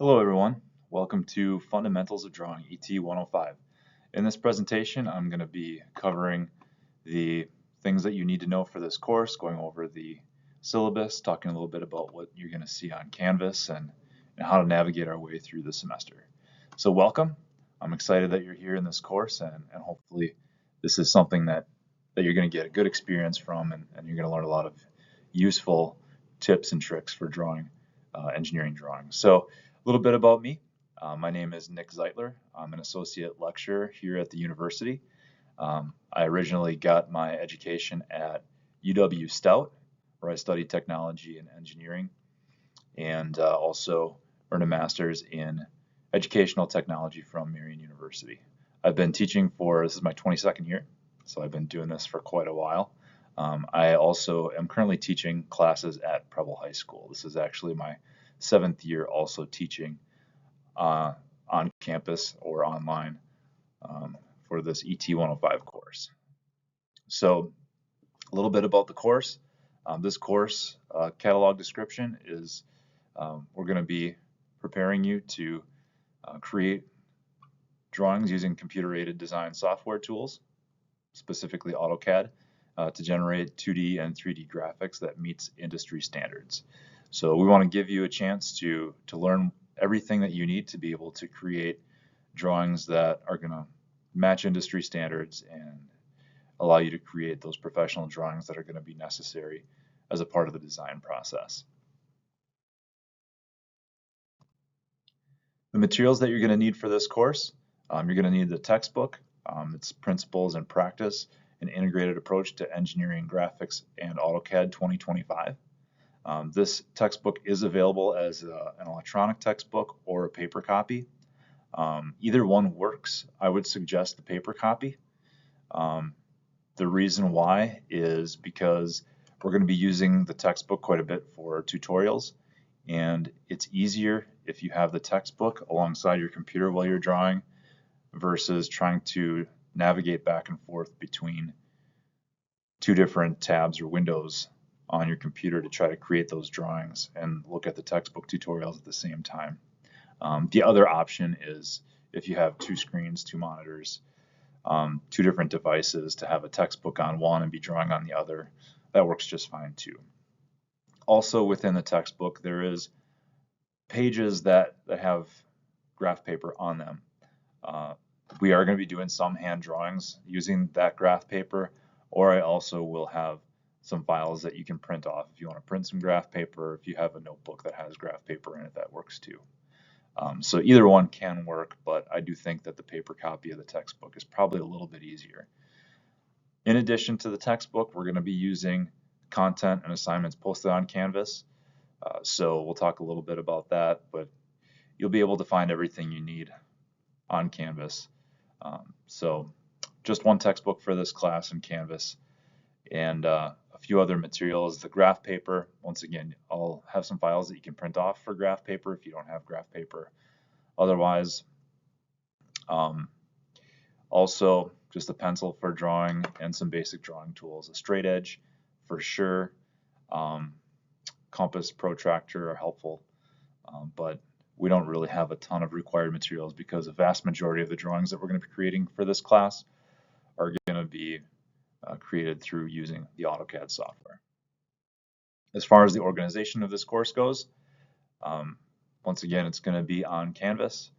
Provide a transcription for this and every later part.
Hello everyone, welcome to Fundamentals of Drawing ET 105. In this presentation I'm going to be covering the things that you need to know for this course, going over the syllabus, talking a little bit about what you're going to see on Canvas and how to navigate our way through the semester. So welcome, I'm excited that you're here in this course and hopefully this is something that you're going to get a good experience from and you're going to learn a lot of useful tips and tricks for drawing, engineering drawings. So a little bit about me. My name is Nick Zeitler. I'm an associate lecturer here at the university. I originally got my education at UW Stout, where I studied technology and engineering, and also earned a master's in educational technology from Marian University. I've been teaching this is my 22nd year, so I've been doing this for quite a while. I also am currently teaching classes at Preble High School. This is actually my 7th year also teaching on campus or online for this ET 105 course. So a little bit about the course. This course catalog description is we're going to be preparing you to create drawings using computer-aided design software tools, specifically AutoCAD, to generate 2D and 3D graphics that meets industry standards. So we want to give you a chance to learn everything that you need to be able to create drawings that are going to match industry standards and allow you to create those professional drawings that are going to be necessary as a part of the design process. The materials that you're going to need for this course, you're going to need the textbook. It's Principles and Practice, an Integrated Approach to Engineering Graphics and AutoCAD 2025. This textbook is available as an electronic textbook or a paper copy. Either one works. I would suggest the paper copy. The reason why is because we're going to be using the textbook quite a bit for tutorials, and it's easier if you have the textbook alongside your computer while you're drawing versus trying to navigate back and forth between two different tabs or windows on your computer to try to create those drawings and look at the textbook tutorials at the same time. The other option is if you have two screens, two monitors, two different devices, to have a textbook on one and be drawing on the other. That works just fine too. Also within the textbook there is pages that have graph paper on them. We are going to be doing some hand drawings using that graph paper, or I also will have some files that you can print off if you want to print some graph paper. If you have a notebook that has graph paper in it, that works too. So either one can work, but I do think that the paper copy of the textbook is probably a little bit easier. In addition to the textbook, we're going to be using content and assignments posted on Canvas. So we'll talk a little bit about that, but you'll be able to find everything you need on Canvas. So just one textbook for this class in Canvas, and a few other materials. The graph paper, once again, I'll have some files that you can print off for graph paper if you don't have graph paper. Otherwise, also just a pencil for drawing and some basic drawing tools. A straight edge for sure. Compass, protractor are helpful, but we don't really have a ton of required materials because the vast majority of the drawings that we're going to be creating for this class are going to be created through using the AutoCAD software. As far as the organization of this course goes, once again, it's going to be on Canvas.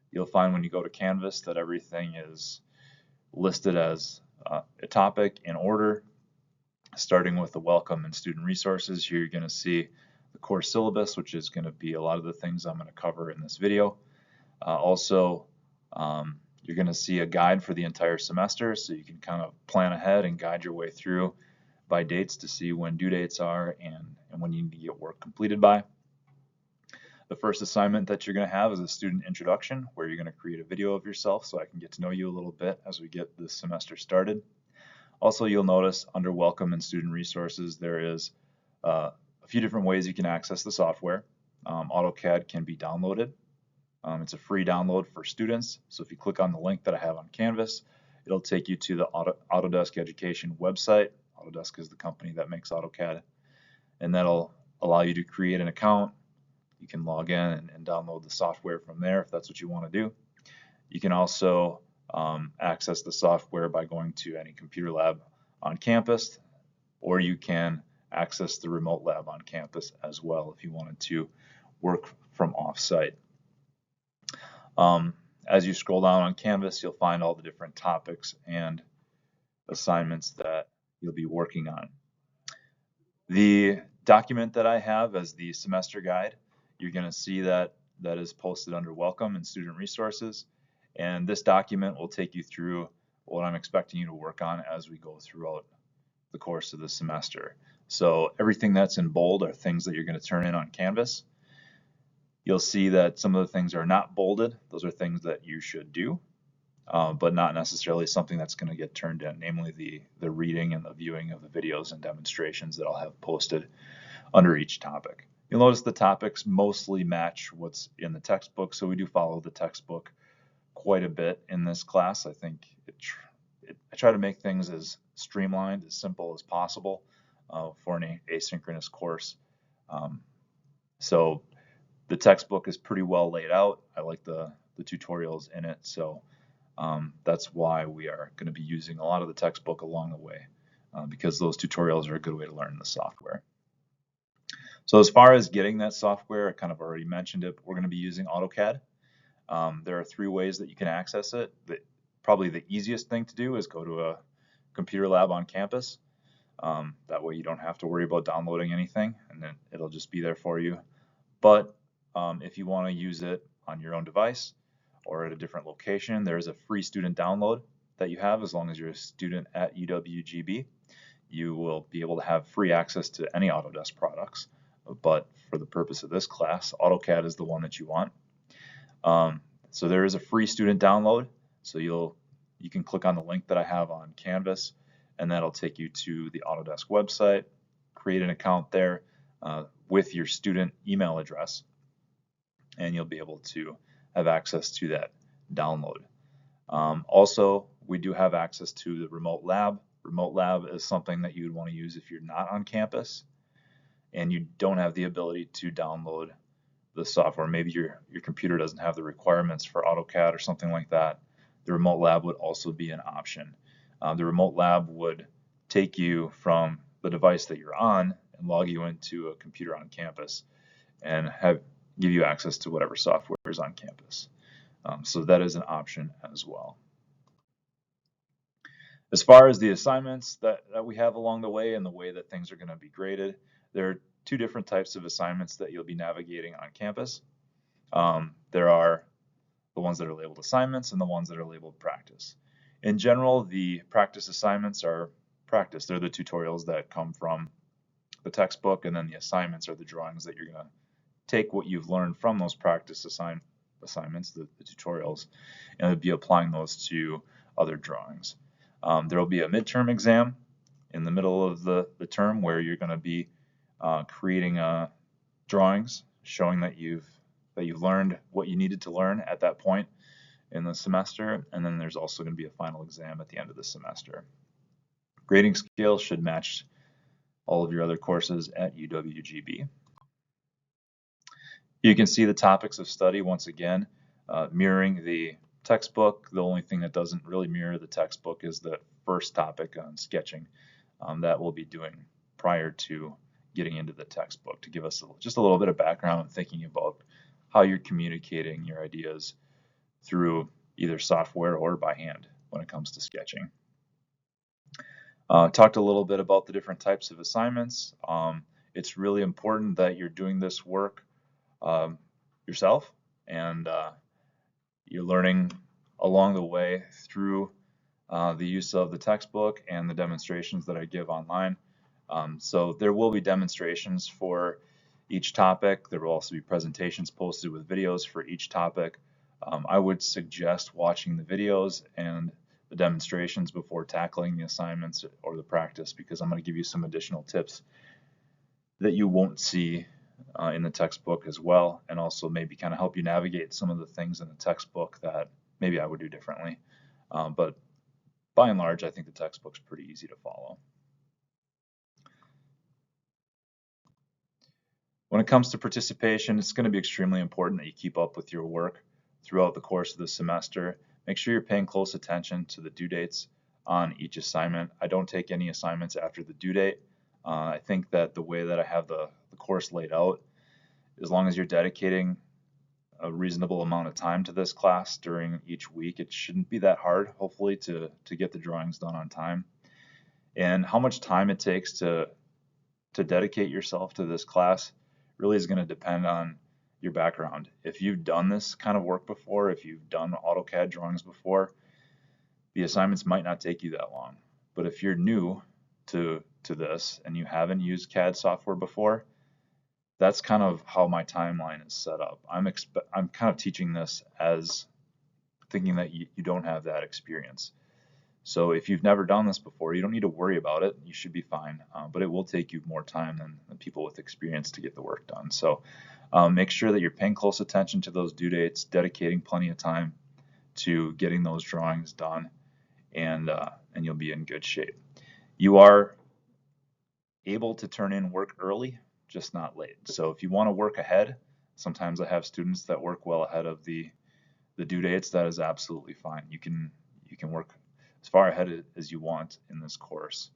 You'll find when you go to Canvas that everything is listed as a topic in order, starting with the welcome and student resources. Here you're going to see the course syllabus, which is going to be a lot of the things I'm going to cover in this video. Also, you're going to see a guide for the entire semester, so you can kind of plan ahead and guide your way through by dates to see when due dates are and when you need to get work completed by. The first assignment that you're going to have is a student introduction, where you're going to create a video of yourself so I can get to know you a little bit as we get this semester started. Also, you'll notice under welcome and student resources there is a few different ways you can access the software. AutoCAD can be downloaded. It's a free download for students, so if you click on the link that I have on Canvas, it'll take you to the Autodesk Education website. Autodesk is the company that makes AutoCAD, and that'll allow you to create an account, You can log in and download the software from there if that's what you want to do. You can also access the software by going to any computer lab on campus, or you can access the remote lab on campus as well if you wanted to work from off-site. As you scroll down on Canvas, you'll find all the different topics and assignments that you'll be working on. The document that I have as the semester guide, you're going to see that is posted under Welcome and Student Resources. And this document will take you through what I'm expecting you to work on as we go throughout the course of the semester. So everything that's in bold are things that you're going to turn in on Canvas. You'll see that some of the things are not bolded. Those are things that you should do, but not necessarily something that's going to get turned in, namely the reading and the viewing of the videos and demonstrations that I'll have posted under each topic. You'll notice the topics mostly match what's in the textbook, so we do follow the textbook quite a bit in this class. I think I try to make things as streamlined, as simple as possible for an asynchronous course. So the textbook is pretty well laid out. I like the tutorials in it, so that's why we are going to be using a lot of the textbook along the way, because those tutorials are a good way to learn the software. So as far as getting that software, I kind of already mentioned it, but we're going to be using AutoCAD. There are 3 ways that you can access it. Probably the easiest thing to do is go to a computer lab on campus. That way you don't have to worry about downloading anything, and then it'll just be there for you. But if you want to use it on your own device or at a different location, there's a free student download that you have. As long as you're a student at UWGB, you will be able to have free access to any Autodesk products. But for the purpose of this class, AutoCAD is the one that you want. So there is a free student download. So you can click on the link that I have on Canvas, and that'll take you to the Autodesk website. Create an account there with your student email address, and you'll be able to have access to that download. Also, we do have access to the remote lab. Remote lab is something that you would want to use if you're not on campus and you don't have the ability to download the software. Maybe your computer doesn't have the requirements for AutoCAD or something like that. The remote lab would also be an option. The remote lab would take you from the device that you're on and log you into a computer on campus and give you access to whatever software is on campus. So that is an option as well. As far as the assignments that we have along the way and the way that things are going to be graded, there are 2 different types of assignments that you'll be navigating on campus. There are the ones that are labeled assignments and the ones that are labeled practice. In general, the practice assignments are practice. They're the tutorials that come from the textbook, and then the assignments are the drawings that you're going to take what you've learned from those practice assignments, the tutorials, and be applying those to other drawings. There will be a midterm exam in the middle of the term where you're going to be creating drawings showing that you've learned what you needed to learn at that point in the semester, and then there's also going to be a final exam at the end of the semester. Grading scale should match all of your other courses at UWGB. You can see the topics of study once again, mirroring the textbook. The only thing that doesn't really mirror the textbook is the first topic on sketching that we'll be doing prior to getting into the textbook, to give us just a little bit of background and thinking about how you're communicating your ideas through either software or by hand when it comes to sketching. Talked a little bit about the different types of assignments. It's really important that you're doing this work yourself, and you're learning along the way through the use of the textbook and the demonstrations that I give online. So there will be demonstrations for each topic. There will also be presentations posted with videos for each topic. I would suggest watching the videos and the demonstrations before tackling the assignments or the practice, because I'm going to give you some additional tips that you won't see in the textbook as well, and also maybe kind of help you navigate some of the things in the textbook that maybe I would do differently. But by and large, I think the textbook's pretty easy to follow. When it comes to participation, it's going to be extremely important that you keep up with your work throughout the course of the semester. Make sure you're paying close attention to the due dates on each assignment. I don't take any assignments after the due date. I think that the way that I have the course laid out, as long as you're dedicating a reasonable amount of time to this class during each week, it shouldn't be that hard, hopefully, to get the drawings done on time. And how much time it takes to dedicate yourself to this class really is going to depend on your background. If you've done this kind of work before, if you've done AutoCAD drawings before, the assignments might not take you that long. But if you're new to this and you haven't used CAD software before, that's kind of how my timeline is set up. I'm kind of teaching this as thinking that you don't have that experience. So if you've never done this before, you don't need to worry about it. You should be fine, but it will take you more time than people with experience to get the work done. So make sure that you're paying close attention to those due dates, dedicating plenty of time to getting those drawings done, and you'll be in good shape. You are able to turn in work early, just not late. So if you want to work ahead, sometimes I have students that work well ahead of the due dates. That is absolutely fine. You can work as far ahead as you want in this course.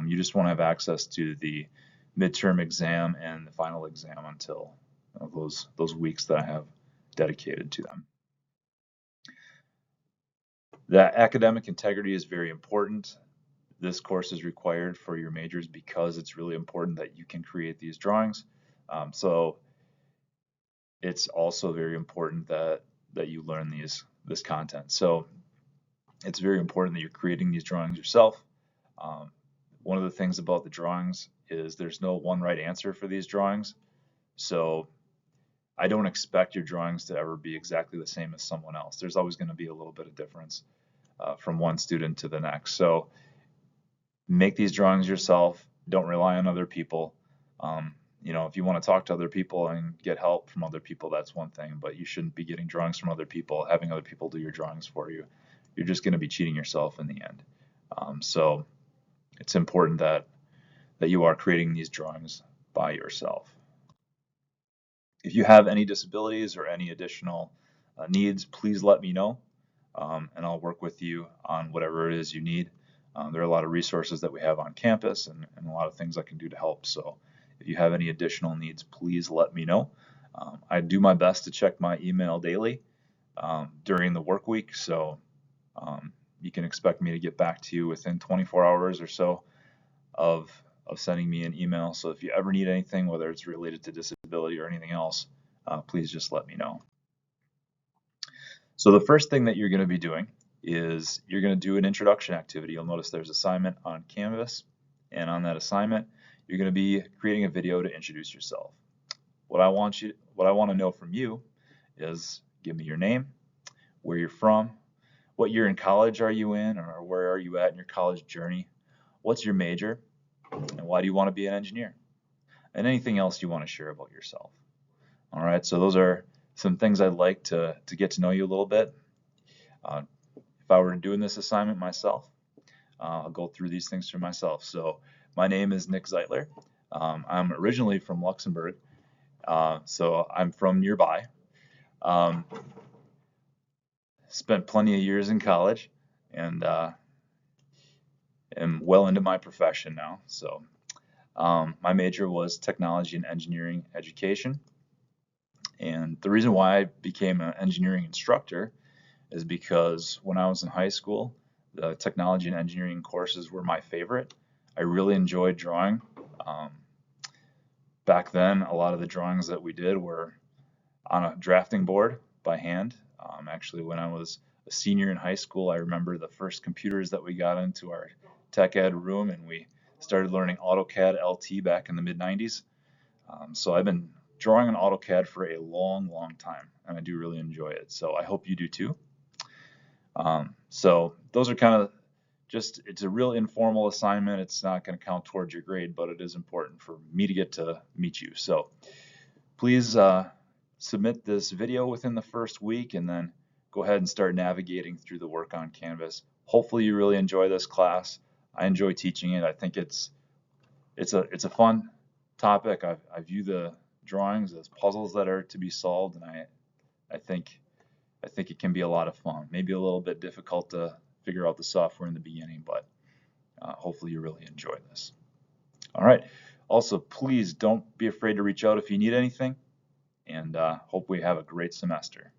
You just want to have access to the midterm exam and the final exam until those weeks that I have dedicated to them. That academic integrity is very important. This course is required for your majors because it's really important that you can create these drawings. So it's also very important that you learn this content. So it's very important that you're creating these drawings yourself. One of the things about the drawings is there's no one right answer for these drawings. So I don't expect your drawings to ever be exactly the same as someone else. There's always going to be a little bit of difference from one student to the next. So make these drawings yourself. Don't rely on other people. If you want to talk to other people and get help from other people, that's one thing, but you shouldn't be getting drawings from other people, having other people do your drawings for you. You're just going to be cheating yourself in the end. So it's important that you are creating these drawings by yourself. If you have any disabilities or any additional needs, please let me know, and I'll work with you on whatever it is you need. There are a lot of resources that we have on campus and a lot of things I can do to help. So if you have any additional needs, please let me know. I do my best to check my email daily during the work week, so you can expect me to get back to you within 24 hours or so of sending me an email. So if you ever need anything, whether it's related to disability or anything else, please just let me know. So the first thing that you're going to be doing is you're going to do an introduction activity. You'll notice there's assignment on Canvas, and on that assignment, you're going to be creating a video to introduce yourself. What I want to know from you is give me your name, where you're from, what year in college are you in, or where are you at in your college journey, what's your major, and why do you want to be an engineer, and anything else you want to share about yourself. All right, so those are some things I'd like to get to know you a little bit. If I were doing this assignment myself, I'll go through these things for myself. So my name is Nick Zeitler. I'm originally from Luxembourg, so I'm from nearby. Spent plenty of years in college and am well into my profession now. So my major was technology and engineering education. And the reason why I became an engineering instructor is because when I was in high school, the technology and engineering courses were my favorite. I really enjoyed drawing. Back then, a lot of the drawings that we did were on a drafting board by hand. Actually, when I was a senior in high school, I remember the first computers that we got into our tech ed room, and we started learning AutoCAD LT back in the mid-90s. So I've been drawing on AutoCAD for a long, long time, and I do really enjoy it. So I hope you do too. So those are kind of just, it's a real informal assignment. It's not going to count towards your grade, but it is important for me to get to meet you. So please submit this video within the first week, and then go ahead and start navigating through the work on Canvas. Hopefully you really enjoy this class. I enjoy teaching it. I think it's a fun topic. I view the drawings as puzzles that are to be solved, and I think it can be a lot of fun. Maybe a little bit difficult to figure out the software in the beginning, but hopefully you really enjoy this. All right. Also, please don't be afraid to reach out if you need anything, and hope we have a great semester.